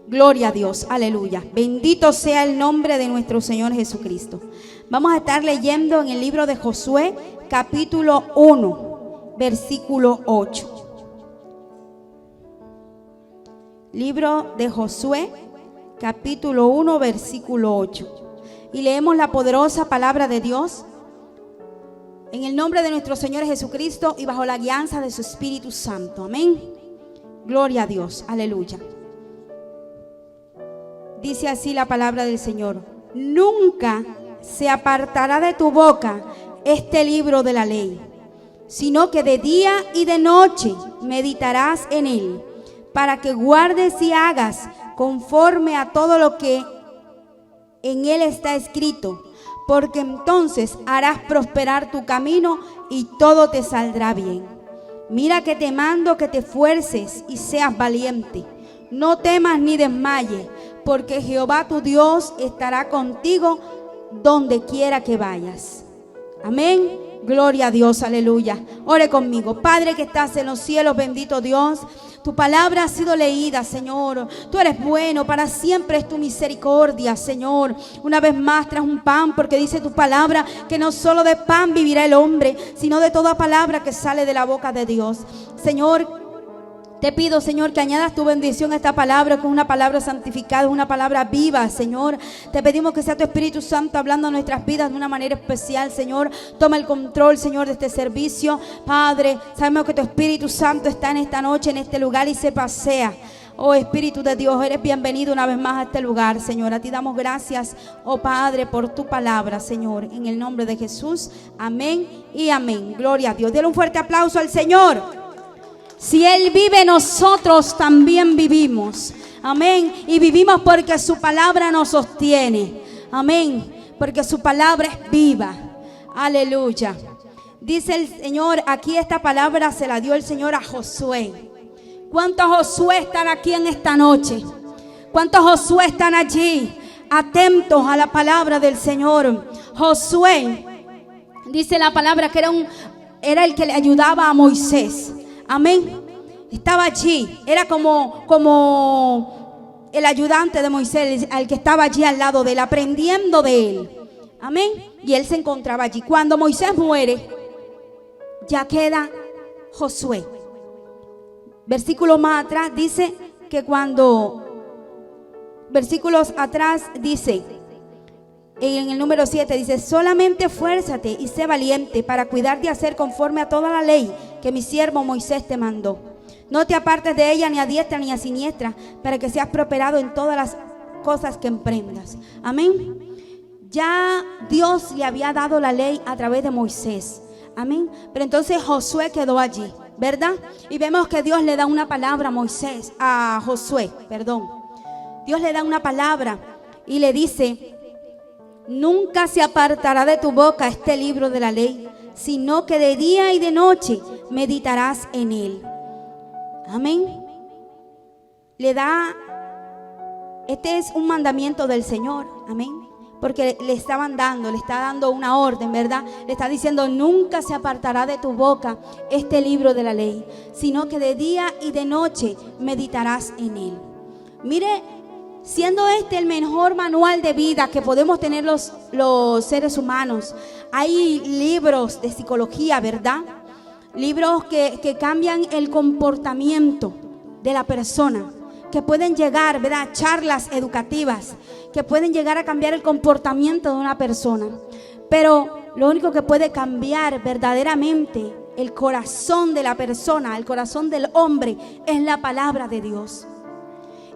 Gloria a Dios, aleluya. Bendito sea el nombre de nuestro Señor Jesucristo. Vamos a estar leyendo en el libro de Josué, capítulo 1, versículo 8. Libro de Josué, capítulo 1, versículo 8. Y leemos la poderosa palabra de Dios en el nombre de nuestro Señor Jesucristo y bajo la guianza de su Espíritu Santo. Amén. Gloria a Dios, aleluya. Dice así la palabra del Señor: nunca se apartará de tu boca este libro de la ley, sino que de día y de noche meditarás en él, para que guardes y hagas conforme a todo lo que en él está escrito, porque entonces harás prosperar tu camino y todo te saldrá bien. Mira que te mando que te esfuerces y seas valiente. No temas ni desmayes, porque Jehová tu Dios estará contigo donde quiera que vayas. Amén. Gloria a Dios, aleluya. Ore conmigo. Padre que estás en los cielos, bendito Dios, tu palabra ha sido leída, Señor. Tú eres bueno, para siempre es tu misericordia, Señor. Una vez más traes un pan, porque dice tu palabra que no solo de pan vivirá el hombre, sino de toda palabra que sale de la boca de Dios. Señor, te pido, Señor, que añadas tu bendición a esta palabra, que es una palabra santificada, una palabra viva, Señor. Te pedimos que sea tu Espíritu Santo hablando a nuestras vidas de una manera especial, Señor. Toma el control, Señor, de este servicio. Padre, sabemos que tu Espíritu Santo está en esta noche, en este lugar, y se pasea. Oh Espíritu de Dios, eres bienvenido una vez más a este lugar, Señor. A ti damos gracias, oh Padre, por tu palabra, Señor. En el nombre de Jesús, amén y amén. Gloria a Dios. Dale un fuerte aplauso al Señor. Si Él vive, nosotros también vivimos. Amén. Y vivimos porque su palabra nos sostiene. Amén. Porque su palabra es viva. Aleluya. Dice el Señor, aquí esta palabra se la dio el Señor a Josué. ¿Cuántos Josué están aquí en esta noche? ¿Cuántos Josué están allí atentos a la palabra del Señor? Josué, dice la palabra que era el que le ayudaba a Moisés. Amén. Estaba allí. Era como el ayudante de Moisés, el que estaba allí al lado de él, aprendiendo de él. Amén. Y él se encontraba allí. Cuando Moisés muere, ya queda Josué. Versículos más atrás dice que versículos atrás dice, en el número 7 dice: solamente esfuérzate y sé valiente para cuidar de hacer conforme a toda la ley que mi siervo Moisés te mandó. No te apartes de ella ni a diestra ni a siniestra, para que seas prosperado en todas las cosas que emprendas. Amén. Ya Dios le había dado la ley a través de Moisés. Amén. Pero entonces Josué quedó allí, ¿verdad? Y vemos que Dios le da una palabra a Josué. Dios le da una palabra y le dice: nunca se apartará de tu boca este libro de la ley, sino que de día y de noche meditarás en él. Amén. Este es un mandamiento del Señor. Amén. Porque le está dando una orden, ¿verdad? Le está diciendo: nunca se apartará de tu boca este libro de la ley, sino que de día y de noche meditarás en él. Mire, siendo este el mejor manual de vida que podemos tener los seres humanos, hay libros de psicología, ¿verdad? Libros que cambian el comportamiento de la persona, que pueden llegar, ¿verdad? Charlas educativas que pueden llegar a cambiar el comportamiento de una persona. Pero lo único que puede cambiar verdaderamente el corazón de la persona, el corazón del hombre, es la palabra de Dios.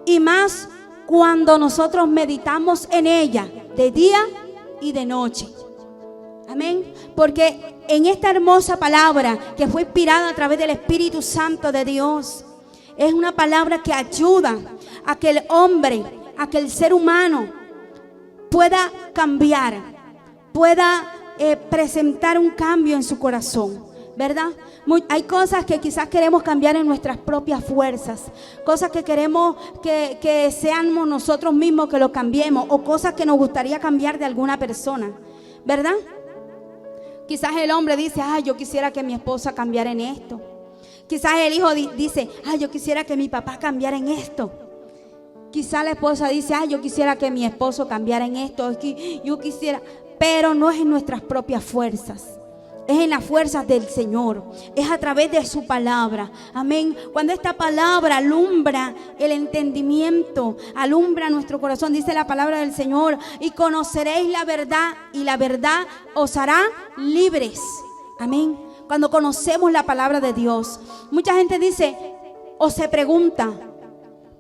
Y más cuando nosotros meditamos en ella de día y de noche. Amén. Porque en esta hermosa palabra que fue inspirada a través del Espíritu Santo de Dios, es una palabra que ayuda a que el hombre, a que el ser humano pueda cambiar, pueda presentar un cambio en su corazón, ¿verdad? Hay cosas que quizás queremos cambiar en nuestras propias fuerzas, cosas que queremos que seamos nosotros mismos que lo cambiemos, o cosas que nos gustaría cambiar de alguna persona, ¿verdad? Quizás el hombre dice: yo quisiera que mi esposa cambiara en esto. Quizás el hijo dice: yo quisiera que mi papá cambiara en esto. Quizá la esposa dice, yo quisiera que mi esposo cambiara en esto, es que yo quisiera, pero no es en nuestras propias fuerzas. Es en las fuerzas del Señor. Es a través de su palabra. Amén. Cuando esta palabra alumbra el entendimiento, alumbra nuestro corazón, dice la palabra del Señor, y conoceréis la verdad, y la verdad os hará libres. Amén. Cuando conocemos la palabra de Dios. Mucha gente dice o se pregunta,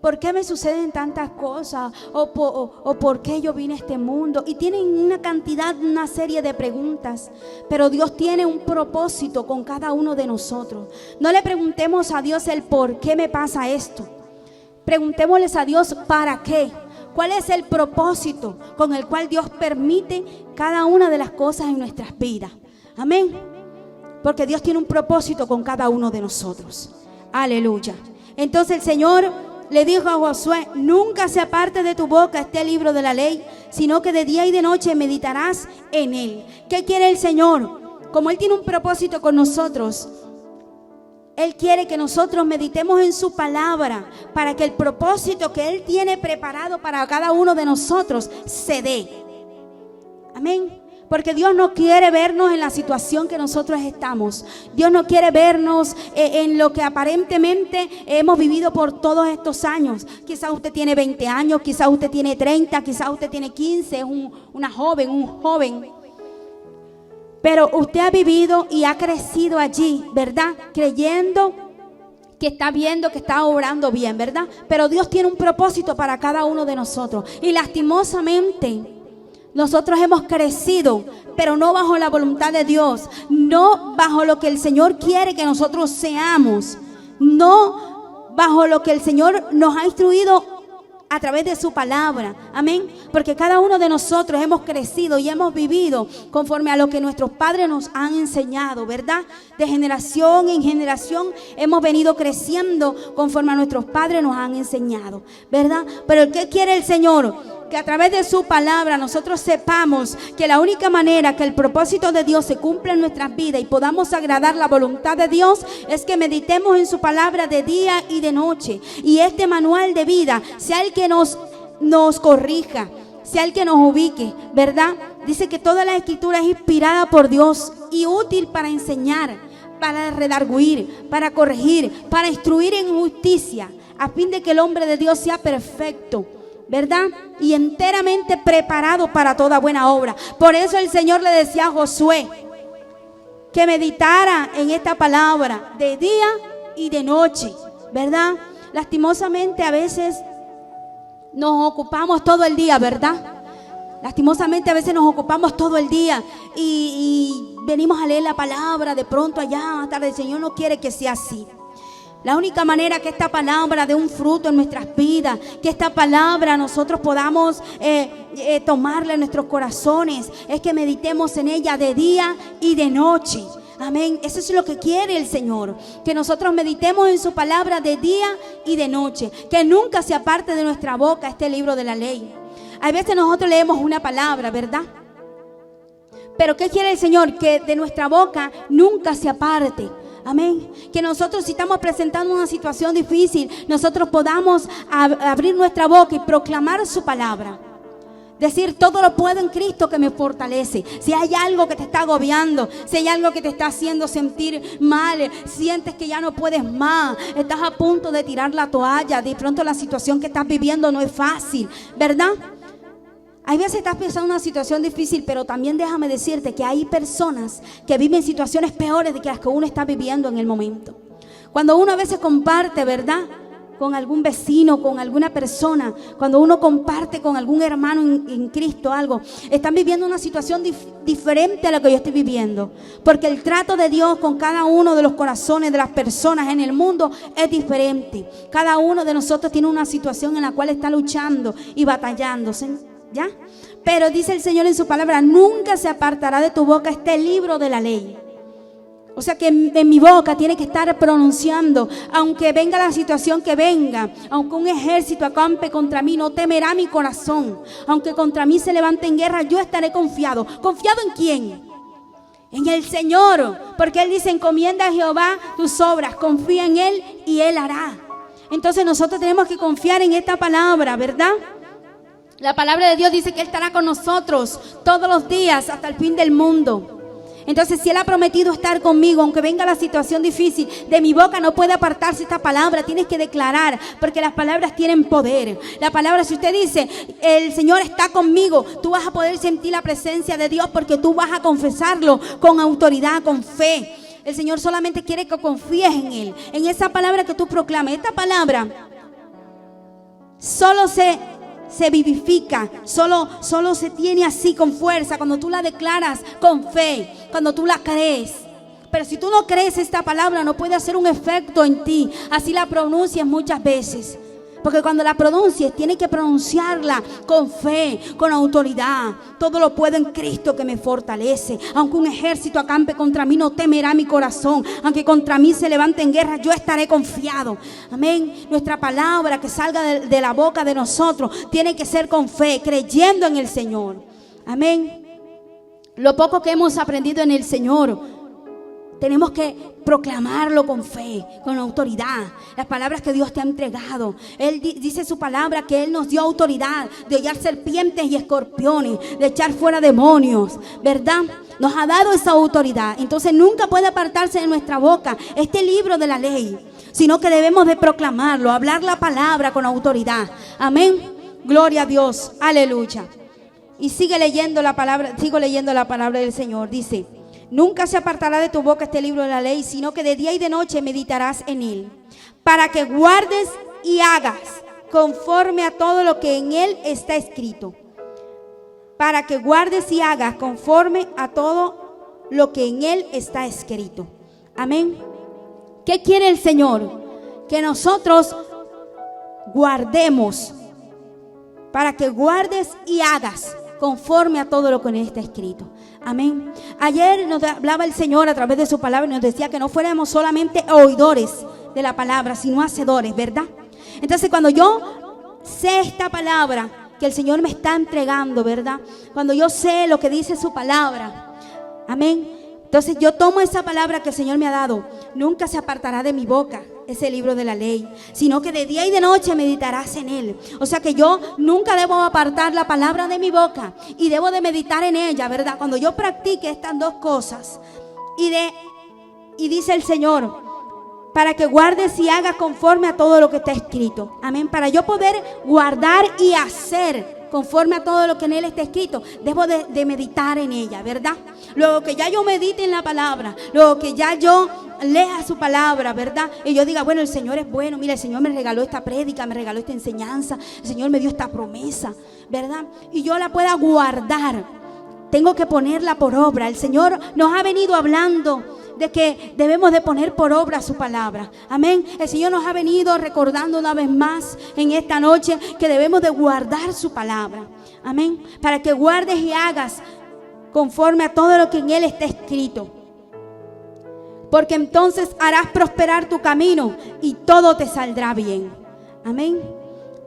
¿por qué me suceden tantas cosas? ¿O por qué yo vine a este mundo? Y tienen una serie de preguntas. Pero Dios tiene un propósito con cada uno de nosotros. No le preguntemos a Dios el por qué me pasa esto. Preguntémosles a Dios para qué. ¿Cuál es el propósito con el cual Dios permite cada una de las cosas en nuestras vidas? Amén. Porque Dios tiene un propósito con cada uno de nosotros. Aleluya. Entonces el Señor le dijo a Josué, nunca se aparte de tu boca este libro de la ley, sino que de día y de noche meditarás en él. ¿Qué quiere el Señor? Como Él tiene un propósito con nosotros, Él quiere que nosotros meditemos en su palabra para que el propósito que Él tiene preparado para cada uno de nosotros se dé. Amén. Porque Dios no quiere vernos en la situación que nosotros estamos. Dios no quiere vernos en lo que aparentemente hemos vivido por todos estos años. Quizás usted tiene 20 años, quizás usted tiene 30, quizás usted tiene 15, es una joven, un joven. Pero usted ha vivido y ha crecido allí, ¿verdad? Creyendo que está viendo, que está obrando bien, ¿verdad? Pero Dios tiene un propósito para cada uno de nosotros. Y lastimosamente nosotros hemos crecido, pero no bajo la voluntad de Dios, no bajo lo que el Señor quiere que nosotros seamos, no bajo lo que el Señor nos ha instruido a través de su palabra. Amén. Porque cada uno de nosotros hemos crecido y hemos vivido conforme a lo que nuestros padres nos han enseñado, ¿verdad? De generación en generación hemos venido creciendo conforme a nuestros padres nos han enseñado, ¿verdad? Pero ¿qué quiere el Señor? Que a través de su palabra nosotros sepamos que la única manera que el propósito de Dios se cumpla en nuestras vidas y podamos agradar la voluntad de Dios es que meditemos en su palabra de día y de noche. Y este manual de vida sea el que nos corrija, sea el que nos ubique, ¿verdad? Dice que toda la escritura es inspirada por Dios y útil para enseñar, para redarguir, para corregir, para instruir en justicia, a fin de que el hombre de Dios sea perfecto, ¿verdad? Y enteramente preparado para toda buena obra. Por eso el Señor le decía a Josué que meditara en esta palabra de día y de noche, ¿verdad? Lastimosamente a veces nos ocupamos todo el día, ¿verdad? Lastimosamente a veces nos ocupamos todo el día y venimos a leer la palabra de pronto allá más tarde. El Señor no quiere que sea así. La única manera que esta palabra dé un fruto en nuestras vidas, que esta palabra nosotros podamos tomarla en nuestros corazones, es que meditemos en ella de día y de noche. Amén. Eso es lo que quiere el Señor, que nosotros meditemos en su palabra de día y de noche, que nunca se aparte de nuestra boca este libro de la ley. Hay veces nosotros leemos una palabra, ¿verdad? Pero ¿qué quiere el Señor? Que de nuestra boca nunca se aparte. Amén. Que nosotros, si estamos presentando una situación difícil, nosotros podamos abrir nuestra boca y proclamar su palabra. Decir, todo lo puedo en Cristo que me fortalece. Si hay algo que te está agobiando, si hay algo que te está haciendo sentir mal, sientes que ya no puedes más, estás a punto de tirar la toalla, de pronto la situación que estás viviendo no es fácil, ¿verdad? Hay veces estás pensando en una situación difícil, pero también déjame decirte que hay personas que viven situaciones peores de que las que uno está viviendo en el momento. Cuando uno a veces comparte, ¿verdad?, con algún vecino, con alguna persona, cuando uno comparte con algún hermano en Cristo algo, están viviendo una situación diferente a la que yo estoy viviendo. Porque el trato de Dios con cada uno de los corazones de las personas en el mundo es diferente. Cada uno de nosotros tiene una situación en la cual está luchando y batallándose, ¿ya? Pero dice el Señor en su palabra, nunca se apartará de tu boca este libro de la ley. O sea que en mi boca tiene que estar pronunciando, aunque venga la situación que venga, aunque un ejército acampe contra mí, no temerá mi corazón. Aunque contra mí se levante en guerra, yo estaré confiado. ¿Confiado en quién? En el Señor, porque Él dice, encomienda a Jehová tus obras, confía en Él y Él hará. Entonces nosotros tenemos que confiar en esta palabra, ¿verdad? La palabra de Dios dice que Él estará con nosotros todos los días hasta el fin del mundo. Entonces, si Él ha prometido estar conmigo, aunque venga la situación difícil, de mi boca no puede apartarse esta palabra. Tienes que declarar, porque las palabras tienen poder. La palabra, si usted dice, el Señor está conmigo, tú vas a poder sentir la presencia de Dios, porque tú vas a confesarlo con autoridad, con fe. El Señor solamente quiere que confíes en Él, en esa palabra que tú proclames. Esta palabra solo se vivifica, solo se tiene así con fuerza cuando tú la declaras con fe, cuando tú la crees. Pero si tú no crees esta palabra, no puede hacer un efecto en ti, así la pronuncias muchas veces. Porque cuando la pronuncies, tienes que pronunciarla con fe, con autoridad. Todo lo puedo en Cristo que me fortalece. Aunque un ejército acampe contra mí, no temerá mi corazón. Aunque contra mí se levante en guerra, yo estaré confiado. Amén. Nuestra palabra que salga de la boca de nosotros tiene que ser con fe, creyendo en el Señor. Amén. Lo poco que hemos aprendido en el Señor, tenemos que proclamarlo con fe, con autoridad. Las palabras que Dios te ha entregado. Él dice su palabra que Él nos dio autoridad de hollar serpientes y escorpiones, de echar fuera demonios, ¿verdad? Nos ha dado esa autoridad. Entonces nunca puede apartarse de nuestra boca este libro de la ley, sino que debemos de proclamarlo, hablar la palabra con autoridad. Amén. Gloria a Dios. Aleluya. Y sigo leyendo la palabra del Señor. Dice: nunca se apartará de tu boca este libro de la ley, sino que de día y de noche meditarás en él, para que guardes y hagas conforme a todo lo que en él está escrito. Para que guardes y hagas conforme a todo lo que en él está escrito. Amén. ¿Qué quiere el Señor? Que nosotros guardemos. Para que guardes y hagas conforme a todo lo que en él está escrito. Amén. Ayer nos hablaba el Señor a través de su palabra y nos decía que no fuéramos solamente oidores de la palabra, sino hacedores, ¿verdad? Entonces, cuando yo sé esta palabra que el Señor me está entregando, ¿verdad? Cuando yo sé lo que dice su palabra, amén. Entonces yo tomo esa palabra que el Señor me ha dado. Nunca se apartará de mi boca ese libro de la ley, sino que de día y de noche meditarás en él. O sea que yo nunca debo apartar la palabra de mi boca y debo de meditar en ella, ¿verdad? Cuando yo practique estas dos cosas y dice el Señor, para que guardes y hagas conforme a todo lo que está escrito. Amén. Para yo poder guardar y hacer conforme a todo lo que en él está escrito, debo de meditar en ella, ¿verdad? Luego que ya yo medite en la palabra, luego que ya yo lea su palabra, ¿verdad? Y yo diga, bueno, el Señor es bueno, mira, el Señor me regaló esta prédica, me regaló esta enseñanza, el Señor me dio esta promesa, ¿verdad? Y yo la pueda guardar, tengo que ponerla por obra. El Señor nos ha venido hablando de que debemos de poner por obra su palabra. Amén. El Señor nos ha venido recordando una vez más en esta noche que debemos de guardar su palabra. Amén. Para que guardes y hagas conforme a todo lo que en él está escrito. Porque entonces harás prosperar tu camino y todo te saldrá bien. Amén.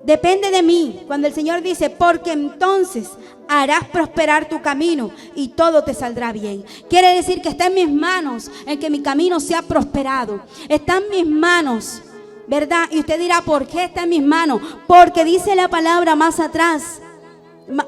Depende de mí. Cuando el Señor dice, porque entonces harás prosperar tu camino y todo te saldrá bien. Quiere decir que está en mis manos el que mi camino sea prosperado. Está en mis manos, ¿verdad? Y usted dirá, ¿por qué está en mis manos? Porque dice la palabra más atrás,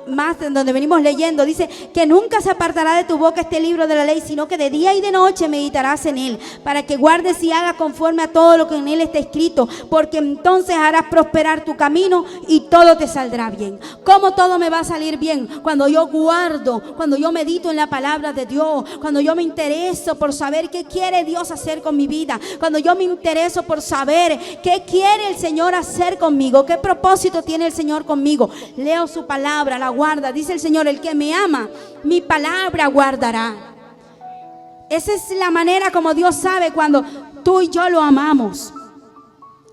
más en donde venimos leyendo, dice que nunca se apartará de tu boca este libro de la ley, sino que de día y de noche meditarás en él, para que guardes y hagas conforme a todo lo que en él está escrito, porque entonces harás prosperar tu camino y todo te saldrá bien. ¿Cómo todo me va a salir bien? Cuando yo guardo, cuando yo medito en la palabra de Dios, cuando yo me intereso por saber qué quiere Dios hacer con mi vida, cuando yo me intereso por saber qué quiere el Señor hacer conmigo, qué propósito tiene el Señor conmigo. Leo su palabra, la guarda. Dice el Señor, el que me ama, mi palabra guardará. Esa es la manera como Dios sabe cuando tú y yo lo amamos.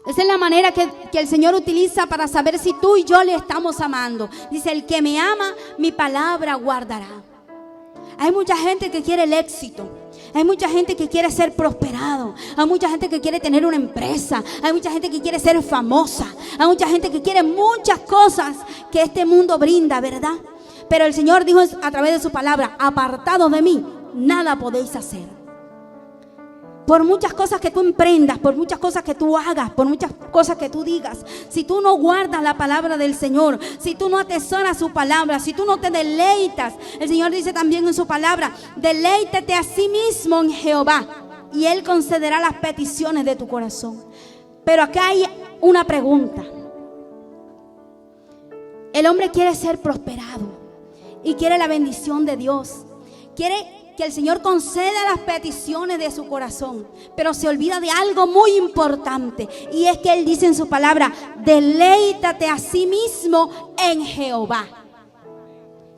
Esa es la manera que el Señor utiliza para saber si tú y yo le estamos amando. Dice, el que me ama, mi palabra guardará. Hay mucha gente que quiere el éxito. Hay mucha gente que quiere ser prosperado. Hay mucha gente que quiere tener una empresa. Hay mucha gente que quiere ser famosa. Hay mucha gente que quiere muchas cosas que este mundo brinda, ¿verdad? Pero el Señor dijo a través de su palabra, apartados de mí, nada podéis hacer. Por muchas cosas que tú emprendas, por muchas cosas que tú hagas, por muchas cosas que tú digas, si tú no guardas la palabra del Señor, si tú no atesoras su palabra, si tú no te deleitas, el Señor dice también en su palabra, deleítate a sí mismo en Jehová y Él concederá las peticiones de tu corazón. Pero acá hay una pregunta. El hombre quiere ser prosperado y quiere la bendición de Dios, quiere que el Señor conceda las peticiones de su corazón, pero se olvida de algo muy importante, y es que Él dice en su palabra, deleítate a sí mismo en Jehová.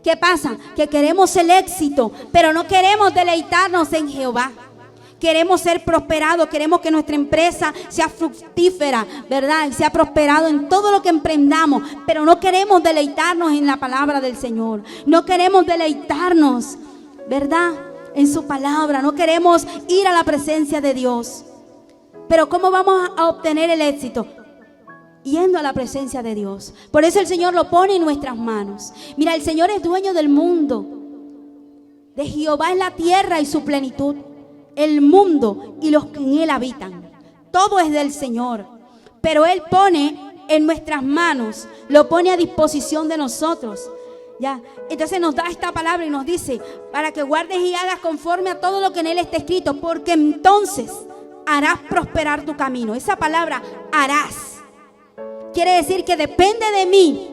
¿Qué pasa? Que queremos el éxito, pero no queremos deleitarnos en Jehová. Queremos ser prosperados, queremos que nuestra empresa sea fructífera, ¿verdad? Sea prosperado en todo lo que emprendamos, pero no queremos deleitarnos en la palabra del Señor. No queremos deleitarnos, ¿verdad?, en su palabra. No queremos ir a la presencia de Dios. Pero ¿cómo vamos a obtener el éxito? Yendo a la presencia de Dios. Por eso el Señor lo pone en nuestras manos. Mira, el Señor es dueño del mundo. De Jehová es la tierra y su plenitud, el mundo y los que en él habitan. Todo es del Señor, pero Él pone en nuestras manos, lo pone a disposición de nosotros. Ya, entonces nos da esta palabra y nos dice, para que guardes y hagas conforme a todo lo que en Él está escrito, porque entonces harás prosperar tu camino. Esa palabra, harás, quiere decir que depende de mí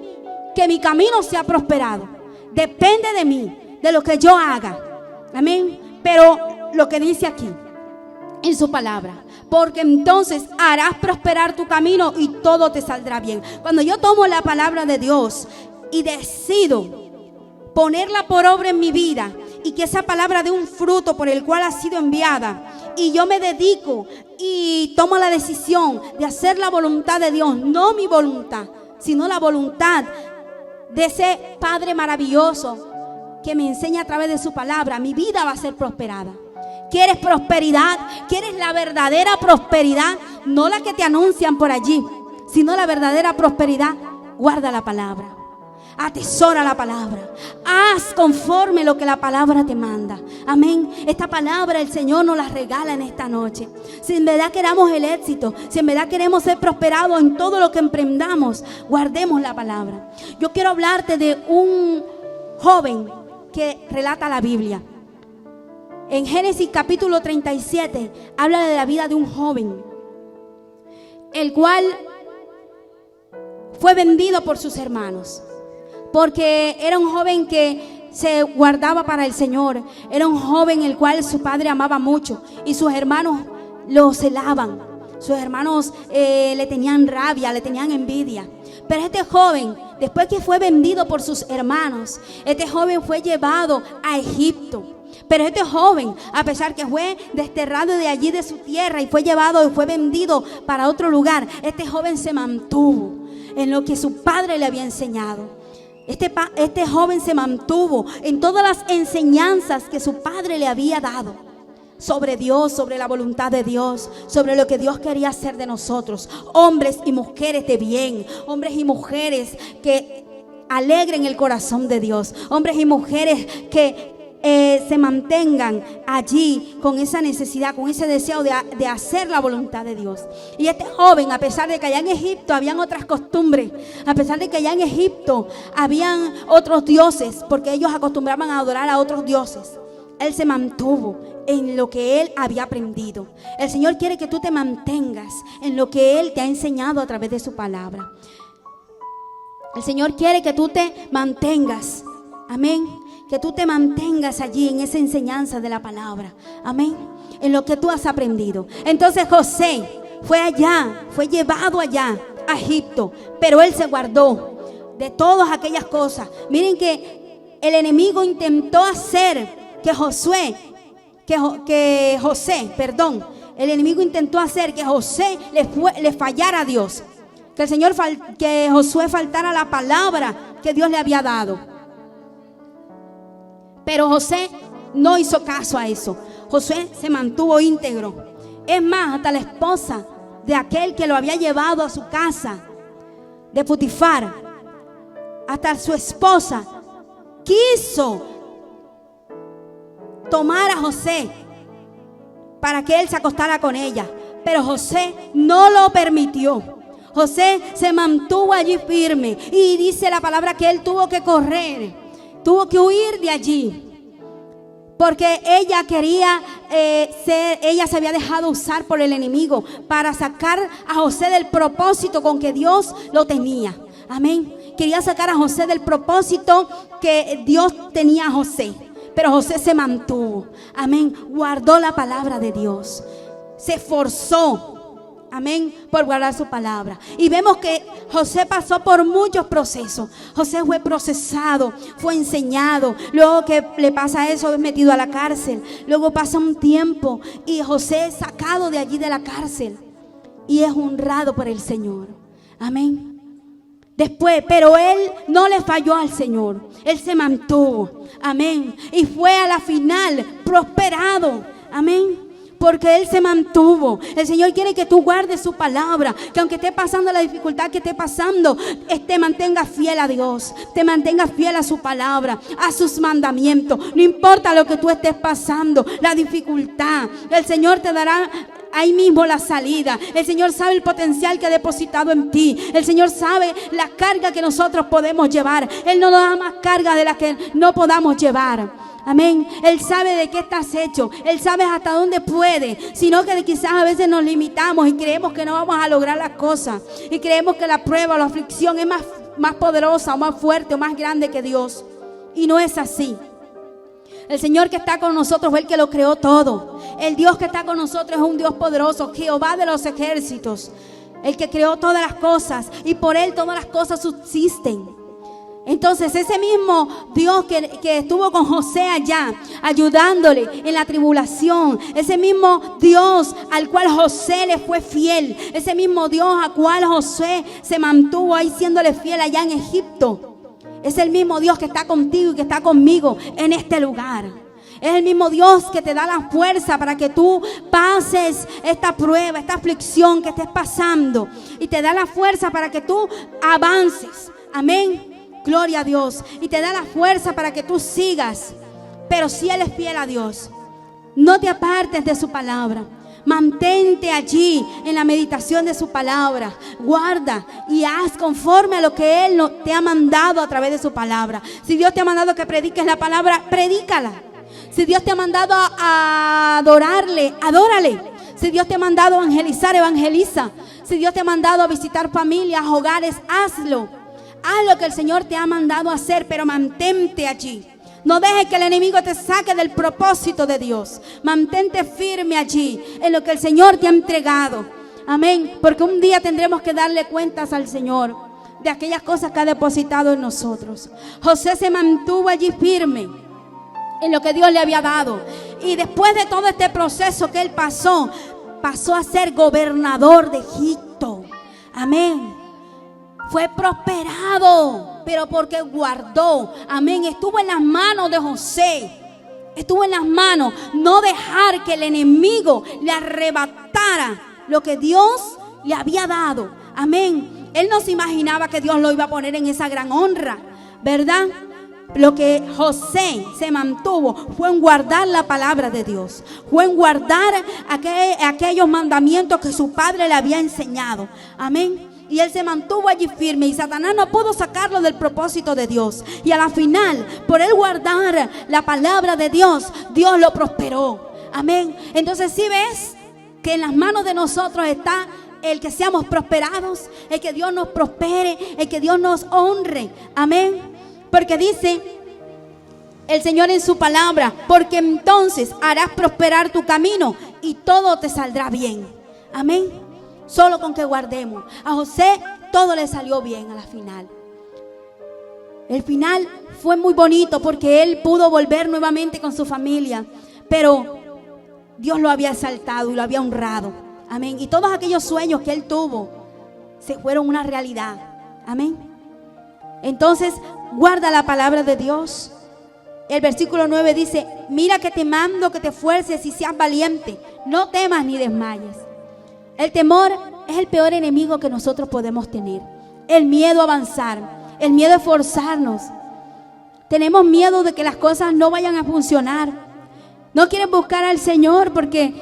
que mi camino sea prosperado. Depende de mí, de lo que yo haga. Amén. Pero lo que dice aquí en su palabra, porque entonces harás prosperar tu camino y todo te saldrá bien. Cuando yo tomo la palabra de Dios y decido ponerla por obra en mi vida, y que esa palabra dé un fruto por el cual ha sido enviada, y yo me dedico y tomo la decisión de hacer la voluntad de Dios, no mi voluntad, sino la voluntad de ese Padre maravilloso que me enseña a través de su palabra, mi vida va a ser prosperada. ¿Quieres prosperidad? ¿Quieres la verdadera prosperidad? No la que te anuncian por allí, sino la verdadera prosperidad. Guarda la palabra, atesora la palabra, haz conforme lo que la palabra te manda. Amén. Esta palabra el Señor nos la regala en esta noche. Si en verdad queramos el éxito, si en verdad queremos ser prosperados en todo lo que emprendamos, guardemos la palabra. Yo quiero hablarte de un joven que relata la Biblia. En Génesis capítulo 37 habla de la vida de un joven, el cual fue vendido por sus hermanos, porque era un joven que se guardaba para el Señor. Era un joven el cual su padre amaba mucho y sus hermanos lo celaban. Sus hermanos le tenían rabia, le tenían envidia. Pero este joven, después que fue vendido por sus hermanos, este joven fue llevado a Egipto. Pero este joven, a pesar que fue desterrado de allí de su tierra y fue llevado y fue vendido para otro lugar, este joven se mantuvo en lo que su padre le había enseñado. Este joven se mantuvo en todas las enseñanzas que su padre le había dado sobre Dios, sobre la voluntad de Dios, sobre lo que Dios quería hacer de nosotros, hombres y mujeres de bien, hombres y mujeres que alegren el corazón de Dios, hombres y mujeres que se mantengan allí con esa necesidad, con ese deseo de hacer la voluntad de Dios. Y este joven, a pesar de que allá en Egipto habían otras costumbres, a pesar de que allá en Egipto habían otros dioses, porque ellos acostumbraban a adorar a otros dioses, él se mantuvo en lo que él había aprendido. El Señor quiere que tú te mantengas en lo que Él te ha enseñado a través de su palabra. El Señor quiere que tú te mantengas, amén, que tú te mantengas allí en esa enseñanza de la palabra, amén, en lo que tú has aprendido. Entonces José fue allá, fue llevado allá a Egipto, pero él se guardó de todas aquellas cosas. Miren que el enemigo intentó hacer que José, el enemigo intentó hacer que José le fallara a Dios, que Josué faltara la palabra que Dios le había dado. Pero José no hizo caso a eso. Josué se mantuvo íntegro. Es más, hasta la esposa de aquel que lo había llevado a su casa, de Potifar, hasta su esposa quiso tomar a José para que él se acostara con ella. Pero José no lo permitió. José se mantuvo allí firme. Y dice la palabra que él tuvo que correr, tuvo que huir de allí. Porque ella quería ella se había dejado usar por el enemigo para sacar a José del propósito con que Dios lo tenía. Amén. Quería sacar a José del propósito que Dios tenía a José. Pero José se mantuvo. Amén. Guardó la palabra de Dios. Se esforzó. Amén, por guardar su palabra. Y vemos que José pasó por muchos procesos. José fue procesado, fue enseñado. Luego que le pasa eso, es metido a la cárcel. Luego pasa un tiempo y José es sacado de allí de la cárcel. Y es honrado por el Señor. Amén. Después, pero él no le falló al Señor. Él se mantuvo. Amén. Y fue a la final prosperado. Amén. Porque él se mantuvo. El Señor quiere que tú guardes su palabra. Que aunque esté pasando la dificultad que esté pasando, te mantengas fiel a Dios. Te mantengas fiel a su palabra, a sus mandamientos. No importa lo que tú estés pasando, la dificultad. El Señor te dará ahí mismo la salida. El Señor sabe el potencial que ha depositado en ti. El Señor sabe la carga que nosotros podemos llevar. Él no nos da más carga de la que no podamos llevar. Amén. Él sabe de qué estás hecho. Él sabe hasta dónde puede. Sino que quizás a veces nos limitamos y creemos que no vamos a lograr las cosas. Y creemos que la prueba o la aflicción es más poderosa o más fuerte o más grande que Dios. Y no es así. El Señor que está con nosotros fue el que lo creó todo. El Dios que está con nosotros es un Dios poderoso, Jehová de los ejércitos. El que creó todas las cosas y por Él todas las cosas subsisten. Entonces ese mismo Dios que estuvo con José allá, ayudándole en la tribulación, ese mismo Dios al cual José le fue fiel, ese mismo Dios al cual José se mantuvo ahí siéndole fiel allá en Egipto, es el mismo Dios que está contigo y que está conmigo en este lugar. Es el mismo Dios que te da la fuerza para que tú pases esta prueba, esta aflicción que estés pasando, y te da la fuerza para que tú avances. Amén. Gloria a Dios. Y te da la fuerza para que tú sigas. Pero si Él es fiel a Dios, no te apartes de su palabra. Mantente allí en la meditación de su palabra. Guarda y haz conforme a lo que Él te ha mandado a través de su palabra. Si Dios te ha mandado que prediques la palabra, predícala. Si Dios te ha mandado a adorarle, adórale. Si Dios te ha mandado a evangelizar, evangeliza. Si Dios te ha mandado a visitar familias, hogares, hazlo. Haz lo que el Señor te ha mandado a hacer, pero mantente allí. No dejes que el enemigo te saque del propósito de Dios. Mantente firme allí, en lo que el Señor te ha entregado. Amén. Porque un día tendremos que darle cuentas al Señor de aquellas cosas que ha depositado en nosotros. José se mantuvo allí firme en lo que Dios le había dado. Y después de todo este proceso que él pasó a ser gobernador de Egipto. Amén. Fue prosperado, pero porque guardó. Amén. Estuvo en las manos de José. Estuvo en las manos. No dejar que el enemigo le arrebatara lo que Dios le había dado. Amén. Él no se imaginaba que Dios lo iba a poner en esa gran honra, ¿verdad? Lo que José se mantuvo fue en guardar la palabra de Dios. Fue en guardar aquellos mandamientos que su padre le había enseñado. Amén. Y él se mantuvo allí firme y Satanás no pudo sacarlo del propósito de Dios. Y a la final, por él guardar la palabra de Dios, Dios lo prosperó. Amén. Entonces, ¿sí ves que en las manos de nosotros está el que seamos prosperados? El que Dios nos prospere, el que Dios nos honre. Amén. Porque dice el Señor en su palabra, porque entonces harás prosperar tu camino y todo te saldrá bien. Amén. Solo con que guardemos. A José todo le salió bien a la final. El final fue muy bonito porque él pudo volver nuevamente con su familia. Pero Dios lo había exaltado y lo había honrado. Amén. Y todos aquellos sueños que él tuvo se fueron una realidad. Amén. Entonces, guarda la palabra de Dios. El versículo 9 dice: mira que te mando que te esfuerces y seas valiente. No temas ni desmayes. El temor es el peor enemigo que nosotros podemos tener. El miedo a avanzar, el miedo a esforzarnos. Tenemos miedo de que las cosas no vayan a funcionar. No quieren buscar al Señor porque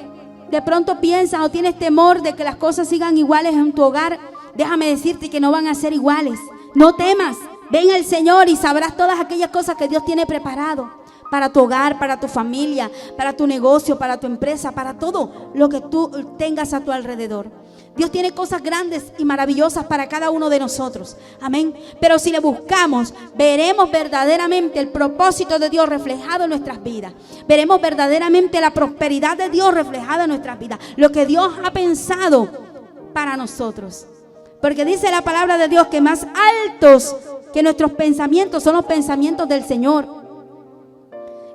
de pronto piensas o tienes temor de que las cosas sigan iguales en tu hogar, déjame decirte que no van a ser iguales. No temas, ven al Señor y sabrás todas aquellas cosas que Dios tiene preparado para tu hogar, para tu familia, para tu negocio, para tu empresa, para todo lo que tú tengas a tu alrededor. Dios tiene cosas grandes y maravillosas para cada uno de nosotros. Amén. Pero si le buscamos, veremos verdaderamente el propósito de Dios reflejado en nuestras vidas. Veremos verdaderamente la prosperidad de Dios reflejada en nuestras vidas. Lo que Dios ha pensado para nosotros. Porque dice la palabra de Dios que más altos que nuestros pensamientos son los pensamientos del Señor.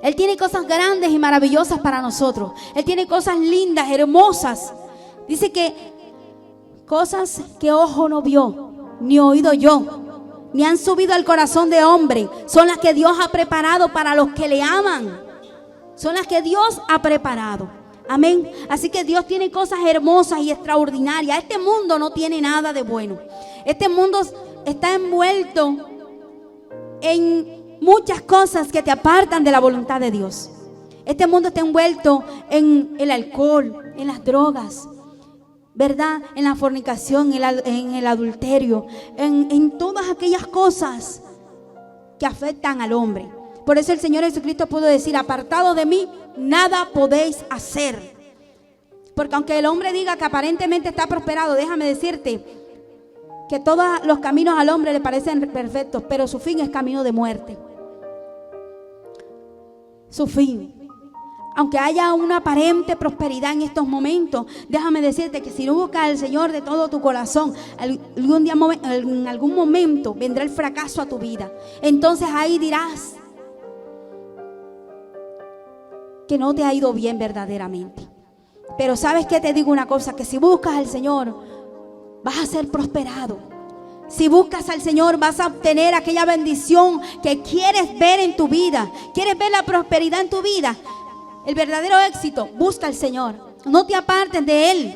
Él tiene cosas grandes y maravillosas para nosotros. Él tiene cosas lindas, hermosas. Dice que cosas que ojo no vio, ni oído yo, ni han subido al corazón de hombre, son las que Dios ha preparado para los que le aman. Son las que Dios ha preparado. Amén. Así que Dios tiene cosas hermosas y extraordinarias. Este mundo no tiene nada de bueno. Este mundo está envuelto en muchas cosas que te apartan de la voluntad de Dios. Este mundo está envuelto en el alcohol, en las drogas, ¿verdad? En la fornicación, en el adulterio, en todas aquellas cosas que afectan al hombre. Por eso el Señor Jesucristo pudo decir: apartado de mí, nada podéis hacer. Porque aunque el hombre diga que aparentemente está prosperado, déjame decirte que todos los caminos al hombre le parecen perfectos, pero su fin es camino de muerte. Su fin. Aunque haya una aparente prosperidad en estos momentos, déjame decirte que si no buscas al Señor de todo tu corazón, en algún momento vendrá el fracaso a tu vida. Entonces ahí dirás que no te ha ido bien verdaderamente. Pero sabes que te digo una cosa, que si buscas al Señor vas a ser prosperado. Si buscas al Señor vas a obtener aquella bendición que quieres ver en tu vida. ¿Quieres ver la prosperidad en tu vida? El verdadero éxito, busca al Señor. No te apartes de Él.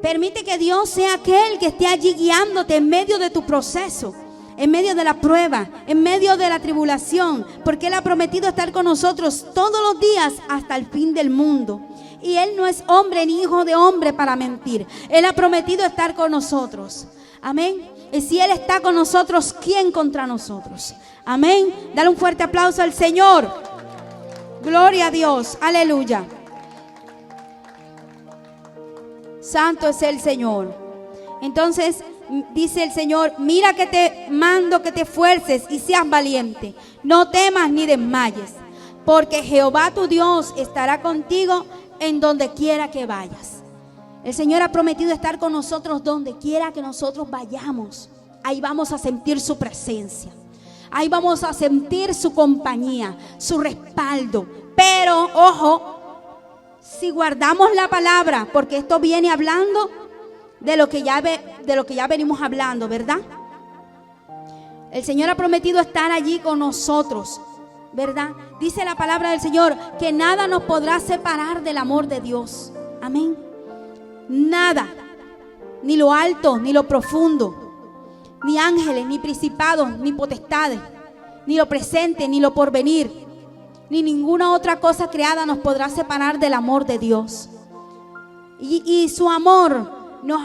Permite que Dios sea aquel que esté allí guiándote en medio de tu proceso, en medio de la prueba, en medio de la tribulación, porque Él ha prometido estar con nosotros todos los días hasta el fin del mundo. Y Él no es hombre ni hijo de hombre para mentir. Él ha prometido estar con nosotros. Amén. Y si Él está con nosotros, ¿quién contra nosotros? Amén. Dale un fuerte aplauso al Señor. Gloria a Dios. Aleluya. Santo es el Señor. Entonces dice el Señor: mira que te mando que te esfuerces y seas valiente. No temas ni desmayes, porque Jehová tu Dios estará contigo en donde quiera que vayas. El Señor ha prometido estar con nosotros donde quiera que nosotros vayamos. Ahí vamos a sentir su presencia. Ahí vamos a sentir su compañía, su respaldo. Pero, ojo, si guardamos la palabra, porque esto viene hablando de lo que ya venimos hablando, ¿verdad? El Señor ha prometido estar allí con nosotros, ¿verdad? Dice la palabra del Señor que nada nos podrá separar del amor de Dios. Amén. Nada, ni lo alto, ni lo profundo, ni ángeles, ni principados, ni potestades, ni lo presente, ni lo porvenir, ni ninguna otra cosa creada nos podrá separar del amor de Dios. Y su amor nos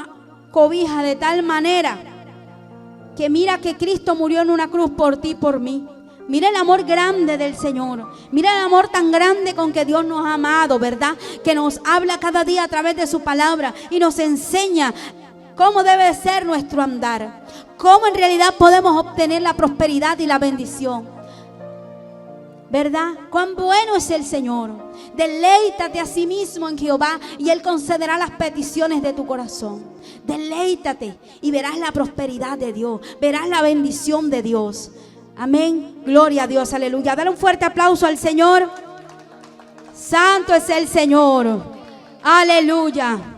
cobija de tal manera que mira que Cristo murió en una cruz por ti y por mí. Mira el amor grande del Señor. Mira el amor tan grande con que Dios nos ha amado, ¿verdad? Que nos habla cada día a través de su palabra y nos enseña cómo debe ser nuestro andar, cómo en realidad podemos obtener la prosperidad y la bendición, ¿verdad? Cuán bueno es el Señor. Deleítate a sí mismo en Jehová y Él concederá las peticiones de tu corazón. Deleítate y verás la prosperidad de Dios, verás la bendición de Dios. Amén, gloria a Dios, aleluya. Dale un fuerte aplauso al Señor. Santo es el Señor, aleluya.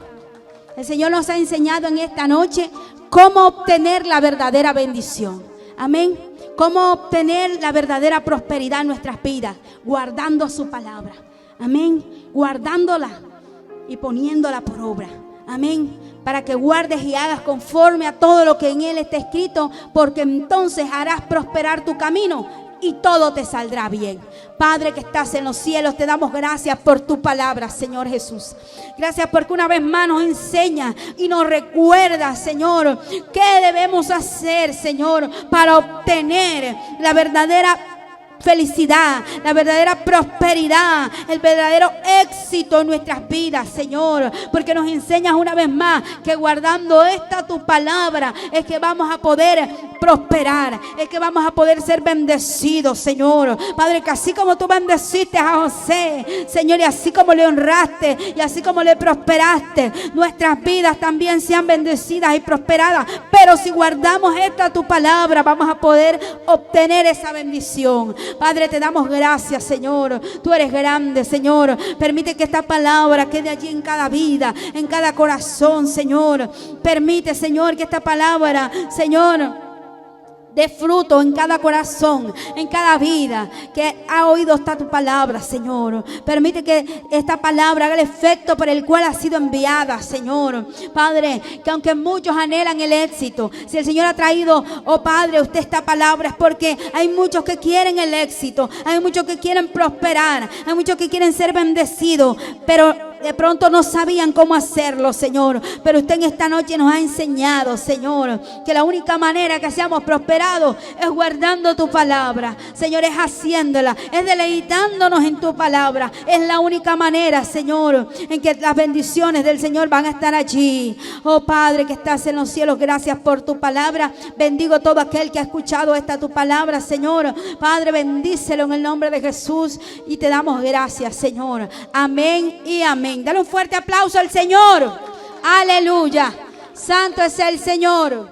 El Señor nos ha enseñado en esta noche cómo obtener la verdadera bendición. Amén. Cómo obtener la verdadera prosperidad en nuestras vidas, guardando su palabra. Amén. Guardándola y poniéndola por obra. Amén. Para que guardes y hagas conforme a todo lo que en Él está escrito, porque entonces harás prosperar tu camino y todo te saldrá bien. Padre que estás en los cielos, te damos gracias por tu palabra, Señor Jesús. Gracias porque una vez más nos enseña y nos recuerda, Señor, qué debemos hacer, Señor, para obtener la verdadera felicidad, la verdadera prosperidad, el verdadero éxito en nuestras vidas, Señor, porque nos enseñas una vez más que guardando esta tu palabra es que vamos a poder prosperar, es que vamos a poder ser bendecidos, Señor. Padre, que así como tú bendeciste a José, Señor, y así como le honraste y así como le prosperaste, nuestras vidas también sean bendecidas y prosperadas. Pero si guardamos esta tu palabra, vamos a poder obtener esa bendición. Padre, te damos gracias, Señor. Tú eres grande, Señor. Permite que esta palabra quede allí en cada vida, en cada corazón, Señor. Permite, Señor, que esta palabra, Señor, dé fruto en cada corazón, en cada vida que ha oído esta tu palabra, Señor. Permite que esta palabra haga el efecto por el cual ha sido enviada, Señor. Padre, que aunque muchos anhelan el éxito, si el Señor ha traído, oh Padre, usted esta palabra es porque hay muchos que quieren el éxito, hay muchos que quieren prosperar, hay muchos que quieren ser bendecidos, pero de pronto no sabían cómo hacerlo, Señor. Pero usted en esta noche nos ha enseñado, Señor, que la única manera que seamos prosperados es guardando tu palabra, Señor, es haciéndola, es deleitándonos en tu palabra. Es la única manera, Señor, en que las bendiciones del Señor van a estar allí. Oh Padre que estás en los cielos, gracias por tu palabra. Bendigo todo aquel que ha escuchado esta tu palabra, Señor. Padre, bendícelo en el nombre de Jesús y te damos gracias, Señor. Amén y amén. Dale un fuerte aplauso al Señor. Aleluya. Santo es el Señor.